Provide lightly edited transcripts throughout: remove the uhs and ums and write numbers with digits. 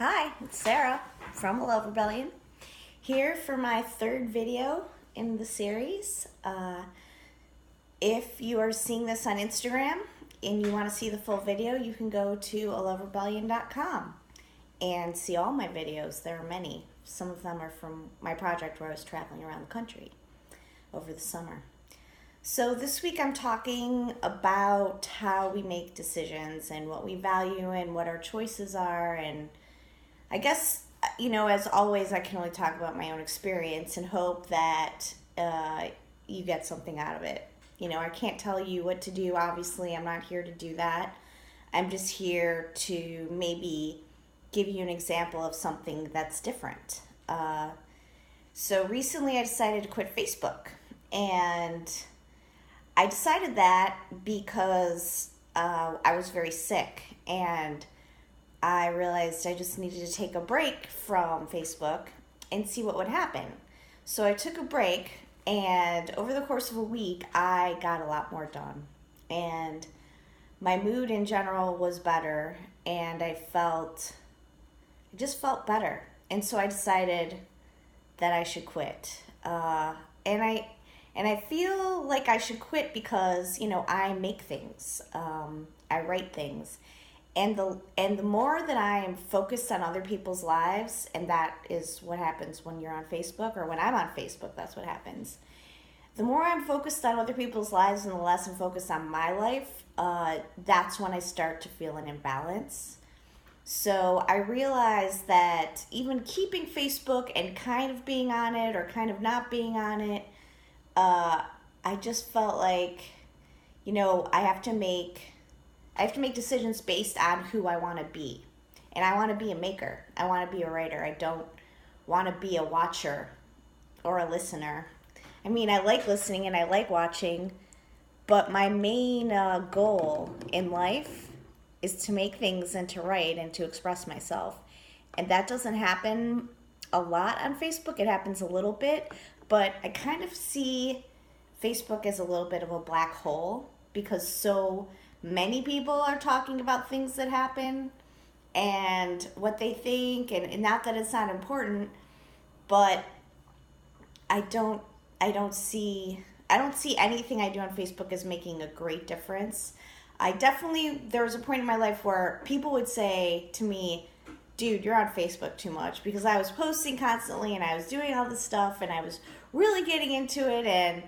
Hi, it's Sarah from A Love Rebellion, here for my third video in the series. If you are seeing this on Instagram and you want to see the full video, you can go to aloverebellion.com and see all my videos. There are many. Some of them are from my project where I was traveling around the country over the summer. So this week I'm talking about how we make decisions and what we value and what our choices are. And I guess, as always, I can only talk about my own experience and hope that you get something out of it. I can't tell you what to do. Obviously, I'm not here to do that. I'm just here to maybe give you an example of something that's different. So recently I decided to quit Facebook. And I decided that because I was very sick and I realized I just needed to take a break from Facebook and see what would happen. So I took a break, and over the course of a week, I got a lot more done. And my mood in general was better, and I just felt better. And so I decided that I should quit. And I feel like I should quit because, I make things. I write things. And the more that I am focused on other people's lives, and that is what happens when you're on Facebook, or when I'm on Facebook, that's what happens. The more I'm focused on other people's lives and the less I'm focused on my life, that's when I start to feel an imbalance. So I realized that even keeping Facebook and kind of being on it or kind of not being on it, I just felt like, I have to make decisions based on who I want to be. And I want to be a maker. I want to be a writer. I don't want to be a watcher or a listener. I mean, I like listening and I like watching, but my main goal in life is to make things and to write and to express myself. And that doesn't happen a lot on Facebook. It happens a little bit, but I kind of see Facebook as a little bit of a black hole because so many people are talking about things that happen and what they think, and not that it's not important, but I don't see anything I do on Facebook as making a great difference. There was a point in my life where people would say to me, dude, you're on Facebook too much, because I was posting constantly and I was doing all this stuff and I was really getting into it, and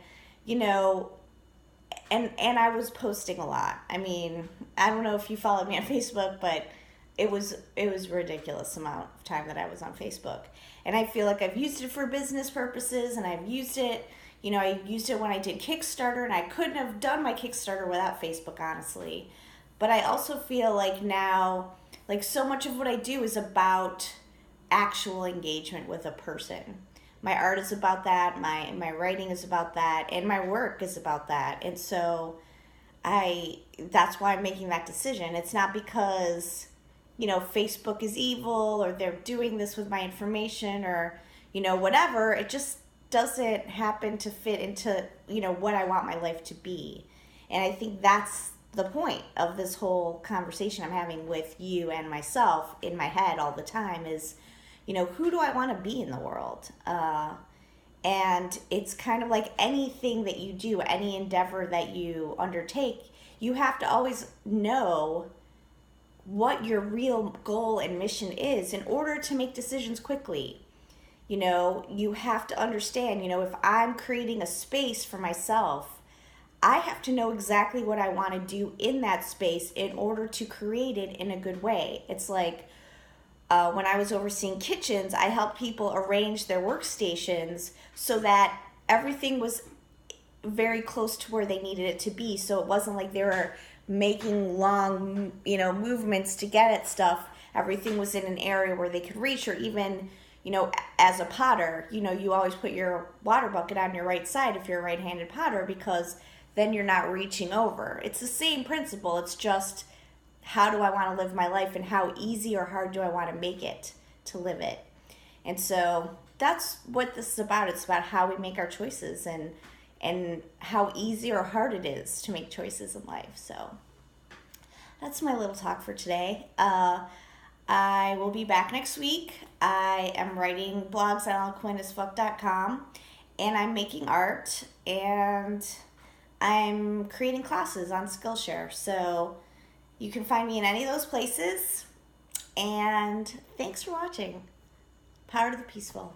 and I was posting a lot. I mean, I don't know if you followed me on Facebook, but it was a ridiculous amount of time that I was on Facebook. And I feel like I've used it for business purposes, and I've used it, I used it when I did Kickstarter, and I couldn't have done my Kickstarter without Facebook, honestly. But I also feel like now, like, so much of what I do is about actual engagement with a person. My art is about that, my writing is about that, and my work is about that. And so that's why I'm making that decision. It's not because, Facebook is evil or they're doing this with my information or, whatever. It just doesn't happen to fit into, what I want my life to be. And I think that's the point of this whole conversation I'm having with you and myself in my head all the time is, who do I want to be in the world? And it's kind of like anything that you do, any endeavor that you undertake, you have to always know what your real goal and mission is in order to make decisions quickly. You have to understand, if I'm creating a space for myself, I have to know exactly what I want to do in that space in order to create it in a good way. It's like, when I was overseeing kitchens, I helped people arrange their workstations so that everything was very close to where they needed it to be. So it wasn't like they were making long, movements to get at stuff. Everything was in an area where they could reach, or even, as a potter, you always put your water bucket on your right side if you're a right-handed potter, because then you're not reaching over. It's the same principle. It's just, how do I want to live my life, and how easy or hard do I want to make it to live it? And so that's what this is about. It's about how we make our choices and how easy or hard it is to make choices in life. So that's my little talk for today. I will be back next week. I am writing blogs on eloquentasfuck.com, and I'm making art, and I'm creating classes on Skillshare. So you can find me in any of those places. And thanks for watching. Power to the peaceful.